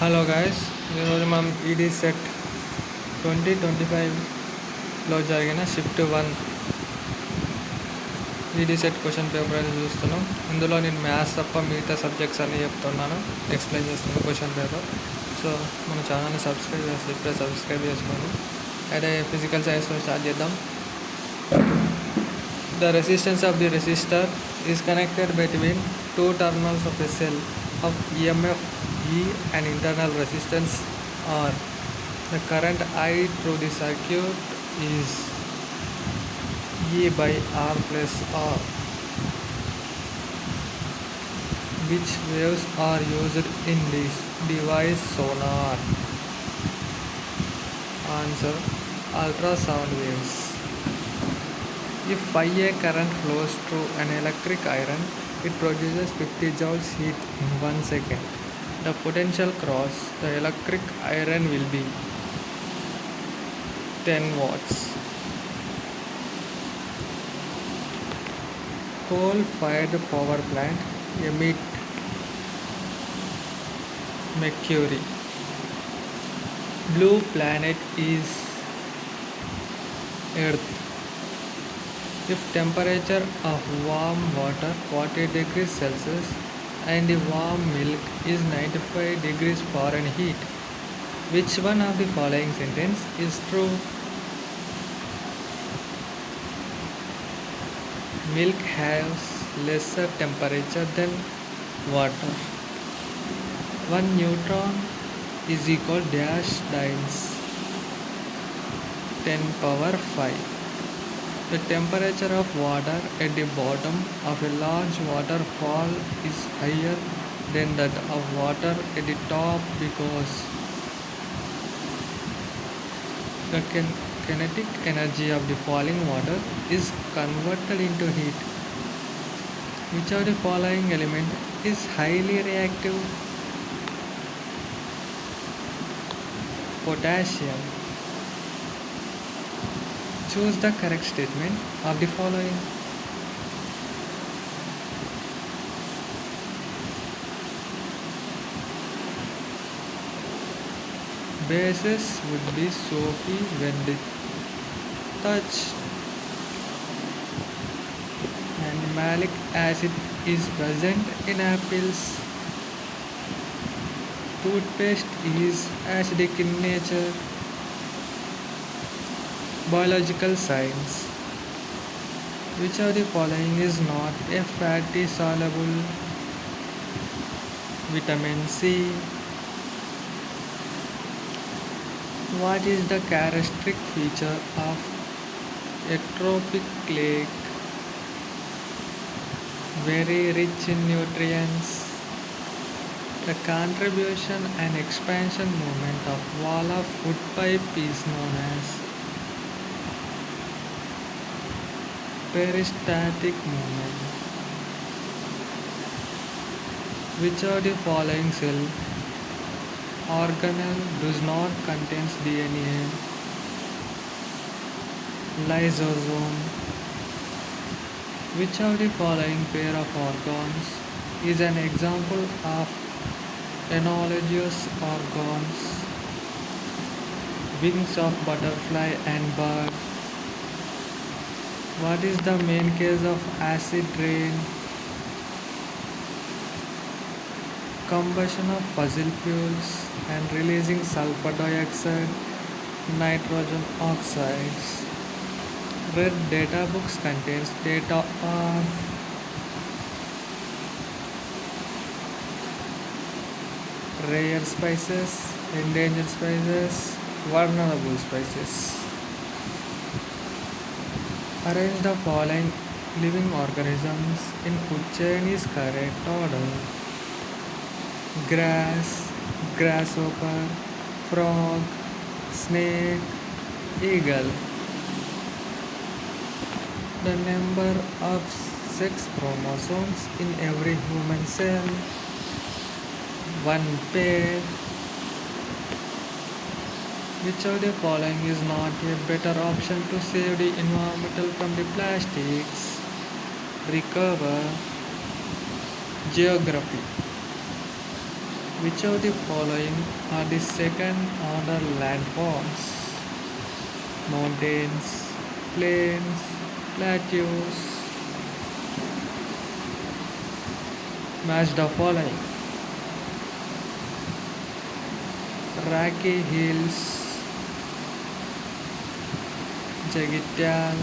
Hello guys, ఈరోజు మనం ఈడీసెట్ 2025లో జరిగిన షిఫ్ట్ 1 ఈడీసెట్ క్వశ్చన్ పేపర్ అని చూస్తున్నాం. ఇందులో నేను మ్యాథ్స్ తప్ప మిగతా సబ్జెక్ట్స్ అన్నీ చెప్తున్నాను, ఎక్స్ప్లెయిన్ చేస్తున్నాను క్వశ్చన్ పేపర్. సో మన ఛానల్ని ఇప్పుడే సబ్స్క్రైబ్ చేసుకోండి. అయితే ఫిజికల్ సైన్స్తో స్టార్ట్ చేద్దాం. The resistance of the resistor is connected between two terminals of a cell of EMF E and internal resistance R. The current I through the circuit is E by R plus R. Which waves are used in this device sonar? Answer: ultrasound waves. If Ia current flows through an electric iron, it produces 50 joules heat in 1 second. The potential across the electric iron will be 10 watts. Coal-fired power plant emit mercury. Blue planet is Earth. If temperature of warm water 40 degrees Celsius and the warm milk is 95 degrees Fahrenheit, which one of the following sentence is true? Milk has lesser temperature than water. 1 neutron is equal dash dynes 10 power 5. The temperature of water at the bottom of a large waterfall is higher than that of water at the top because the kinetic energy of the falling water is converted into heat. Which of the following element is highly reactive? Potassium. Choose the correct statement of the following. Bases would be soapy when they touch, and malic acid is present in apples. Toothpaste is acidic in nature. Biological science. Which of the following is not a fatty soluble? Vitamin C. What is the characteristic feature of eutrophic lake? Very rich in nutrients. The contribution and expansion movement of wall of food pipe is known as peristatic movement. Which of the following cell organelle does not contain DNA? Lysosome. Which of the following pair of organs is an example of analogous organs? Wings of butterfly and bird. What is the main cause of acid rain? Combustion of fossil fuels and releasing sulfur dioxide, nitrogen oxides. Red data books contains data of rare spices, endangered spices, vulnerable spices. Arrange the following living organisms in food chain is correct order. Grass, grasshopper, frog, snake, eagle. The number of sex chromosomes in every human cell, 1 pair. Which of the following is not a better option to save the environment from the plastics? Recover. Geography. Which of the following are the second order landforms? Mountains, plains, plateaus. Match the following: Rocky Hills, Jagityal,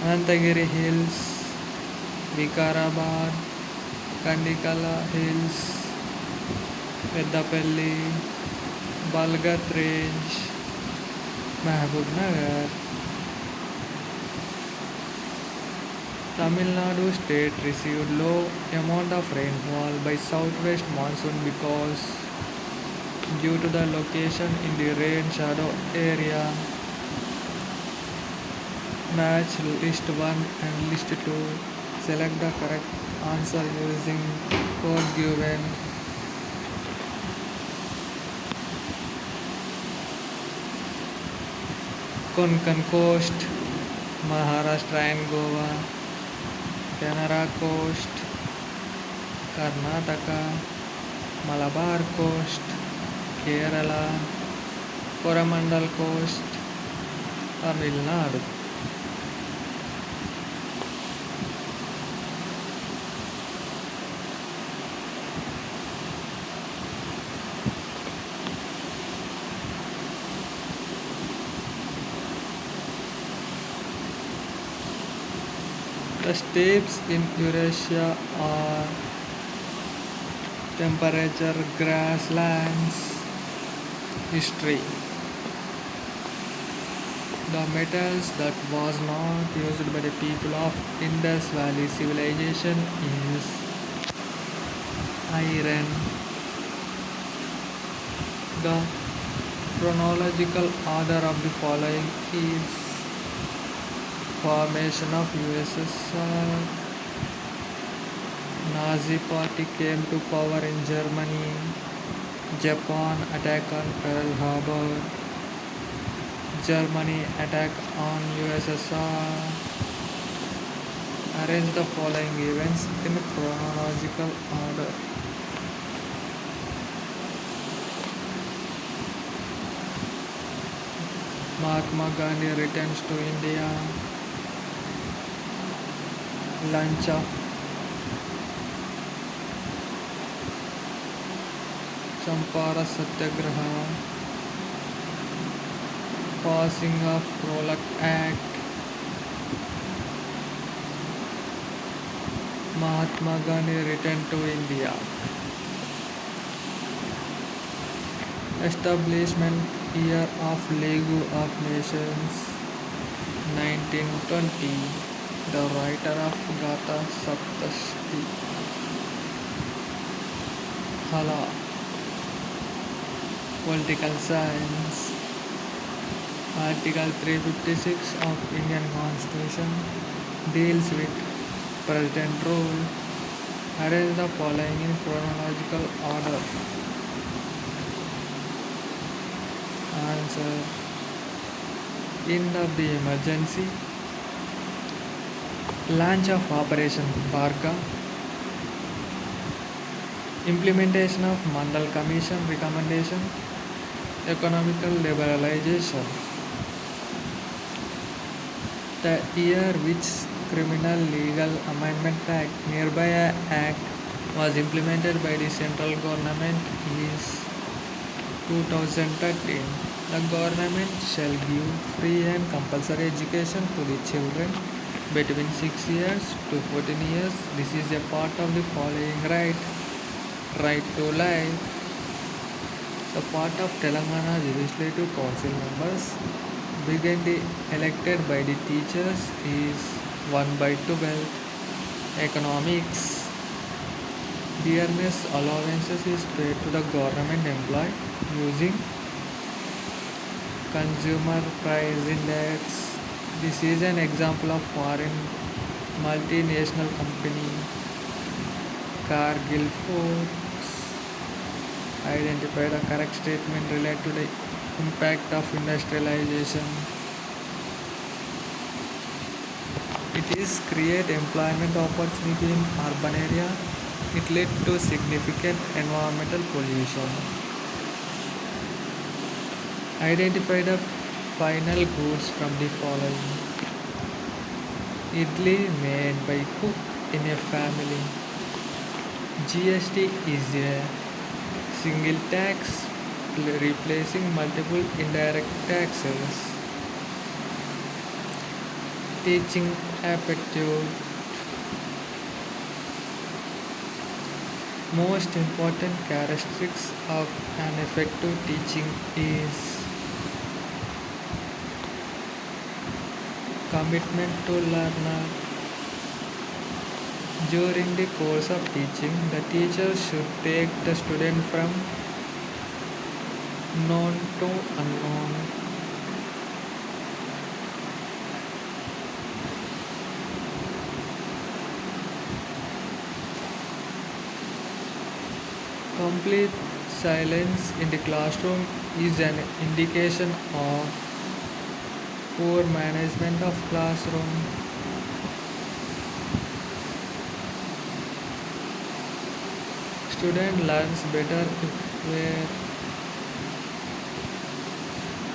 Anantagiri Hills, Vikarabad, Kandikala Hills, Peddapalli, Balgat Range, Mahbub Nagar. Tamil Nadu state received low amount of rainfall by southwest monsoon because due to the location in the rain shadow area. Match list 1 and list 2. Select the correct answer using code given. Konkan Coast, Maharashtra and Goa, Canara Coast, Karnataka, Malabar Coast, Kerala, Coromandel Coast, Tamil Nadu. The steppes in Eurasia are temperature, grasslands, history. The metals that was not used by the people of Indus Valley civilization is iron. The chronological order of the following is formation of USSR. Nazi party came to power in Germany. Japan attack on Pearl Harbor. Germany attack on USSR. Arrange the following events in chronological order. Mahatma Gandhi returns to India. Lunch of Champara Satyagraha. Passing of Rolak Act. Mahatma Gandhi returned to India. Establishment year of League of Nations 1920. The writer of Gata Saptashti. Hala. Political science. Article 356 of Indian Constitution deals with president rule. Arrange the following in chronological order. Answer: end of the emergency, launch of Operation Barca, implementation of Mandal Commission recommendation, economical liberalization. The year which Criminal Legal Amendment Act, Nearby Act, was implemented by the central government is 2013. The government shall give free and compulsory education to the children between 6 years to 14 years. This is a part of the following right: right to life. The part of Telangana Legislative Council members being elected by the teachers is 1/12. Economics. Dearness allowances is paid to the government employee using consumer price index. This is an example of foreign multinational company. Cargill Foods. Identify the correct statement related to the impact of industrialization. It It is create employment opportunity in urban area. It led to significant environmental pollution. Identify the final goods from the following. Idli made by cook in a family. GST is a single tax replacing multiple indirect taxes. Teaching aptitude. Most important characteristics of an effective teaching is commitment to learner. During the course of teaching, the teacher should take the student from known to unknown. Complete silence in the classroom is an indication of poor management of classroom. Student learns better if were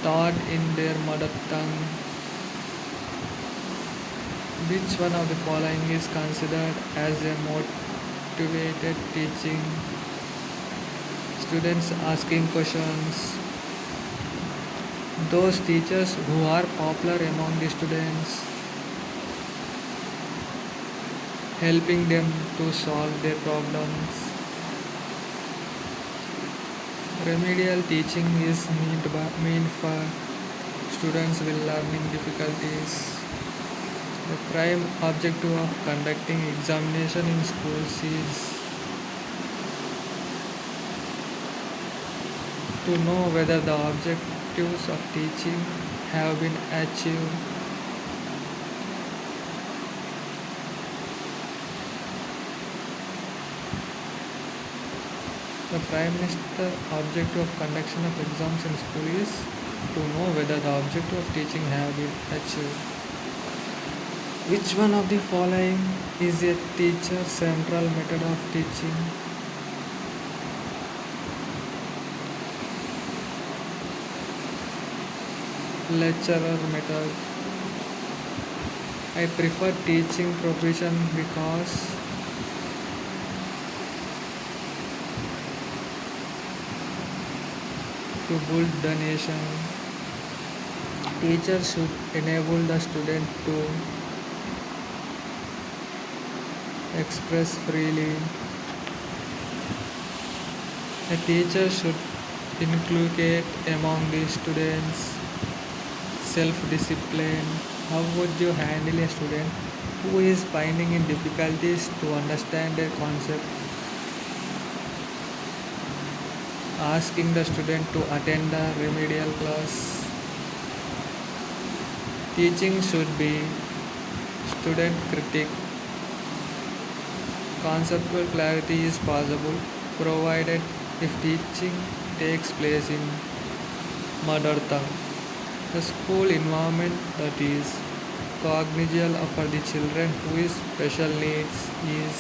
taught in their mother tongue. Which one of the following is considered as a motivated teaching? Students asking questions. Those teachers who are popular among the students, helping them to solve their problems. Remedial teaching is meant for students with learning difficulties. The prime objective of conducting examination in schools is to know whether the objectives of teaching have been achieved. The Prime Minister objective of conduction of exams in school is to know whether the objective of teaching have been achieved. Which one of the following is a teacher central method of teaching? Lecturer method. I prefer teaching profession because to build the nation, teachers should enable the student to express freely. A teacher should inculcate among the students self-discipline. How would you handle a student who is finding it difficulties to understand a concept? Asking the student to attend a remedial class. Teaching should be student critic. Conceptual clarity is possible provided if teaching takes place in mother tongue. The school environment that is cognizable for the children who is special needs is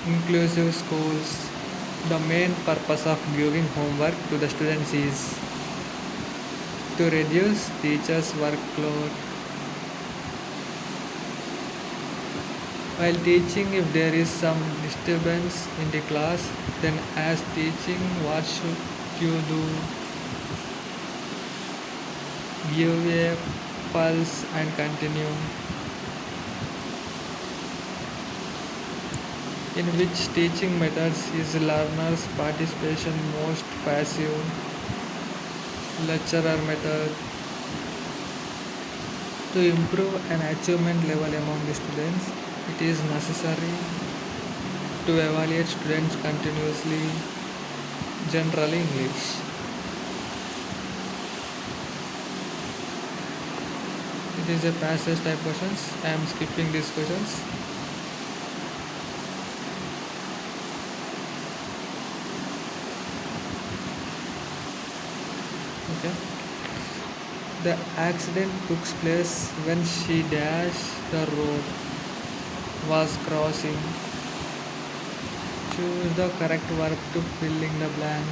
inclusive schools. The main purpose of giving homework to the students is to reduce teachers' workload. While teaching, if there is some disturbance in the class, then as teaching, what should you do? Give a pulse and continue. In which teaching methods is learners' participation most passive? Lecturer method. To improve an achievement level among the students, it is necessary to evaluate students continuously. Generally English. It is a passage type questions. I am skipping these questions. Okay. The accident took place when she dashed the road was crossing. Choose the correct verb to fill in the blank.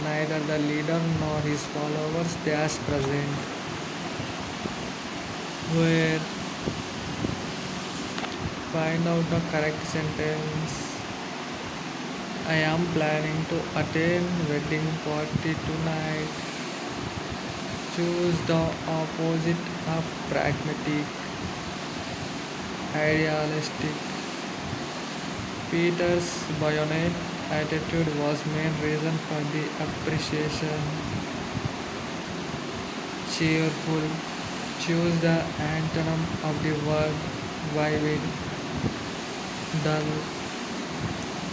Neither the leader nor his followers dash present. Where find out the correct sentence. I am planning to attend wedding party tonight. Choose the opposite of pragmatic, idealistic. Peter's bayonet attitude was main reason for the appreciation. Cheerful. Choose the antonym of the word vivid. Dull.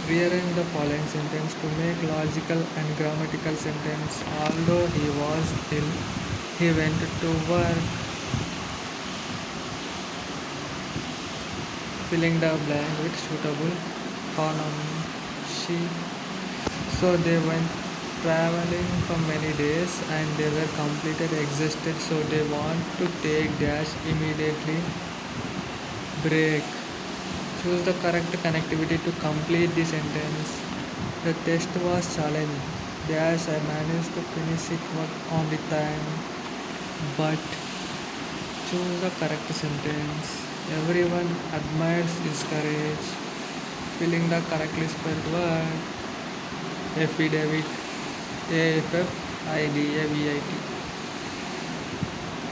Rearrange the following sentence to make logical and grammatical sentence. Although he was ill, he went to work. Filling the blank with suitable pronoun. She. So they went traveling for many days and they were completed exhausted, so they want to take dash immediately. Break. Choose the correct connectivity to complete the sentence. The test was challenging. Dash I managed to finish it on the time. But choose the correct sentence. Everyone admires his courage. Filling the correctly spelled word. Affidavit. AFFIDAVIT.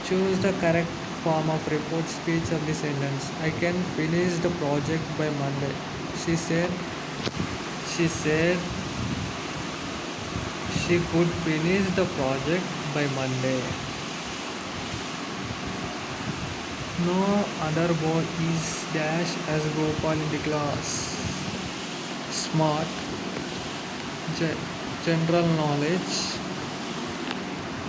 Choose the correct form of report speech of the sentence. I can finish the project by Monday. She said she said she could finish the project by Monday. No other boy is dash as Gopal in the class. Smart. General knowledge.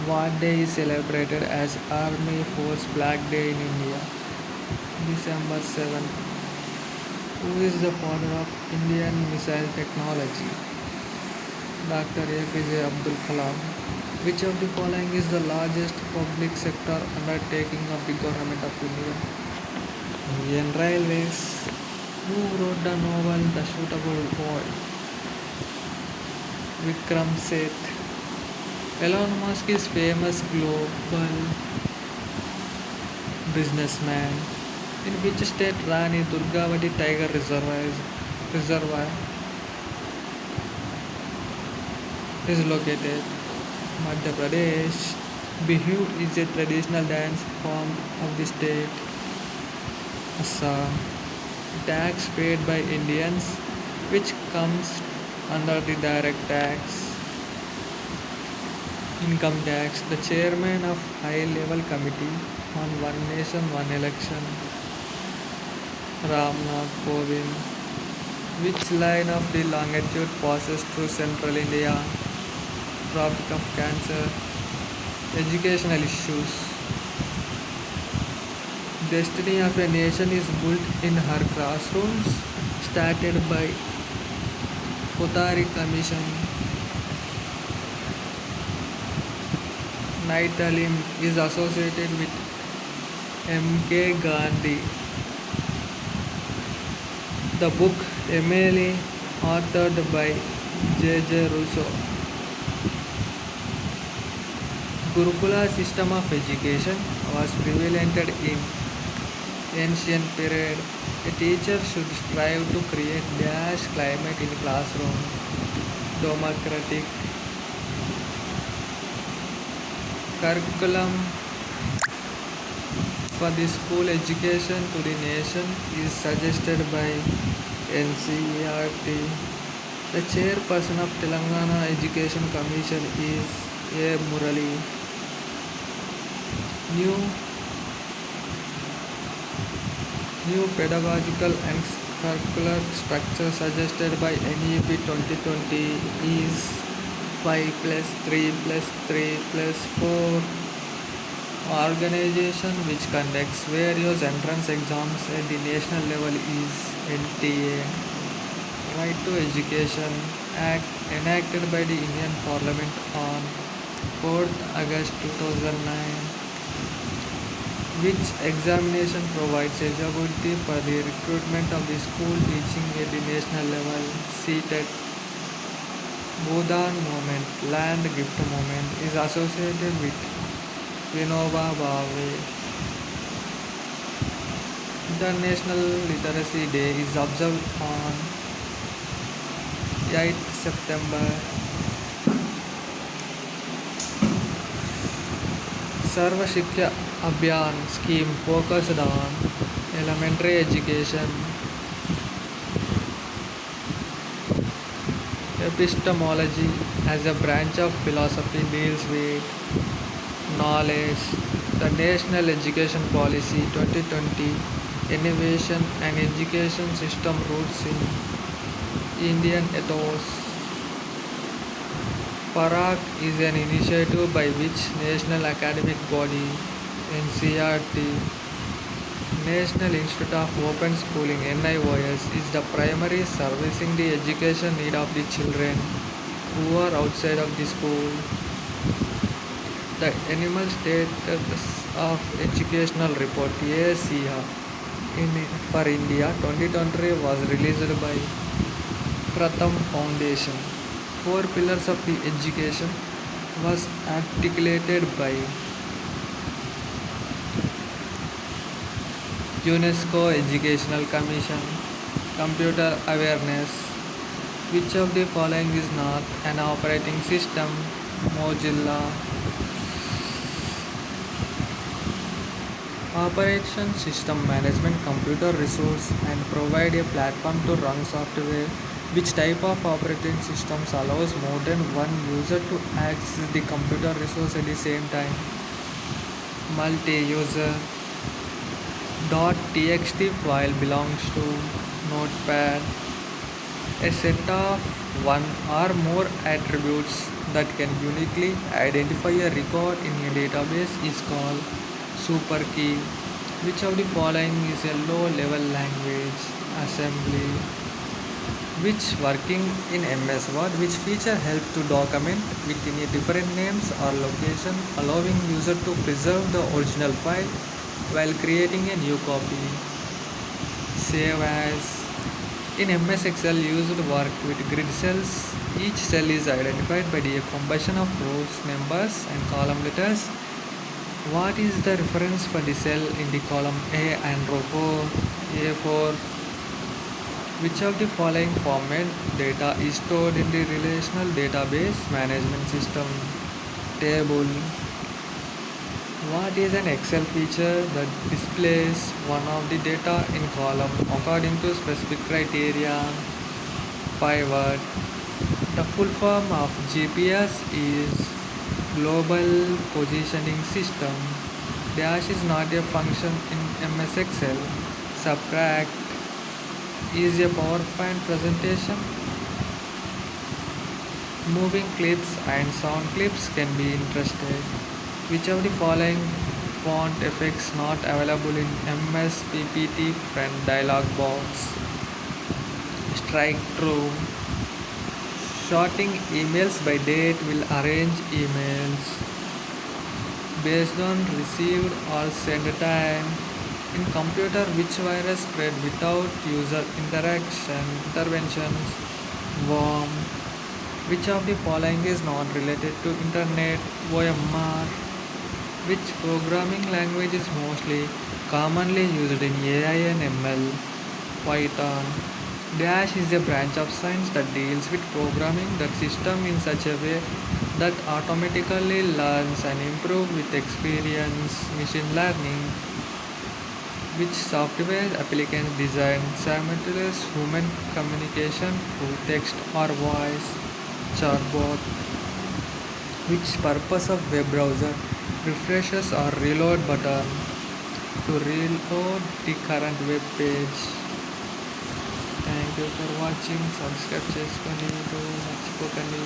What day is celebrated as Army Force Flag Day in India? December 7th. Who is the father of Indian missile technology? Dr. APJ Abdul Kalam. Which of the following is the largest public sector undertaking of the Government of India? Indian Railways. Who wrote the novel The Suitable Boy? Vikram Seth. Elon Musk is famous global businessman. In which state Rani Durgavati Tiger Reservoir is located? Madhya Pradesh. Bihu is a traditional dance form of the state. Assam. Tax paid by Indians, which comes under the direct tax. Income tax. The chairman of High Level Committee on One Nation One Election. Ramnath Kovind. Which line of the longitude passes through central India? Tropic of Cancer. Educational issues. Destiny of a nation is built in her classrooms, started by Kothari Commission. Night Talim is associated with M.K. Gandhi. The book Emily, authored by J.J. Rousseau. Gurukula system of education was prevalent in ancient period. A teacher should strive to create dash climate in classroom. Democratic. Curriculum for the school education to the nation is suggested by NCERT. The chairperson of Telangana Education Commission is A. Murali. New pedagogical and curricular structure suggested by NEP 2020 is 5 plus 3 plus 3 plus 4. Organization which conducts various entrance exams at the national level is NTA. Right to Education Act enacted by the Indian Parliament on 4th August 2009. which examination provides eligibility for the recruitment of the school teaching at the national level. Seated Bhudan movement, land gift movement is associated with Vinoba Bhave. International Literacy Day is observed on 8th September. Sarva Shikya Abhiyan scheme focused on elementary education. Epistemology as a branch of philosophy deals with knowledge. The National Education Policy 2020 Innovation and Education System Roots in Indian Ethos. Parak is an initiative by which National Academic Body NCRT National Institute of Open Schooling NIOS is the primary servicing the education need of the children who are outside of the school. The Animal Status of Educational Report ASEA in for India 2020 was released by Pratham Foundation. Four pillars of the education was articulated by UNESCO Educational Commission. Computer awareness. Which of the following is not an operating system? Mozilla. Operation system management computer resource and provide a platform to run software. Which type of operating systems allows more than one user to access the computer resource at the same time? Multi-user. .txt file belongs to Notepad. A set of one or more attributes that can uniquely identify a record in a database is called superkey. Which of the following is a low-level language? Assembly. Which working in MS Word, which feature help to document within a different names or location, allowing user to preserve the original file while creating a new copy? Save as. In MS Excel used work with grid cells, each cell is identified by the combination of rows, numbers and column letters. What is the reference for the cell in the column A and row 4? A4. Which of the following format data is stored in the relational database management system? Table. What is an Excel feature that displays one of the data in column according to specific criteria? Pivot. The full form of GPS is Global Positioning System. Dash is not a function in MS Excel. Subtract is a PowerPoint presentation. Moving clips and sound clips can be interested. Which of the following font effects not available in MS PPT front dialog box? Strike true. Sorting emails by date will arrange emails based on received or sent time. In computer, which virus spread without user interventions? Worm. Which of the following is not related to internet? OMR. Which programming language is mostly commonly used in AI and ML? Python. Dash is a branch of science that deals with programming that system in such a way that automatically learns and improves with experience. Machine learning. Which software applicants design simultaneous human communication through text or voice? Chatbot. Which purpose of web browser refreshes or reload button? To reload the current web page. Thank you for watching. Subscribe చేసుకోండి. మర్చిపోకండి.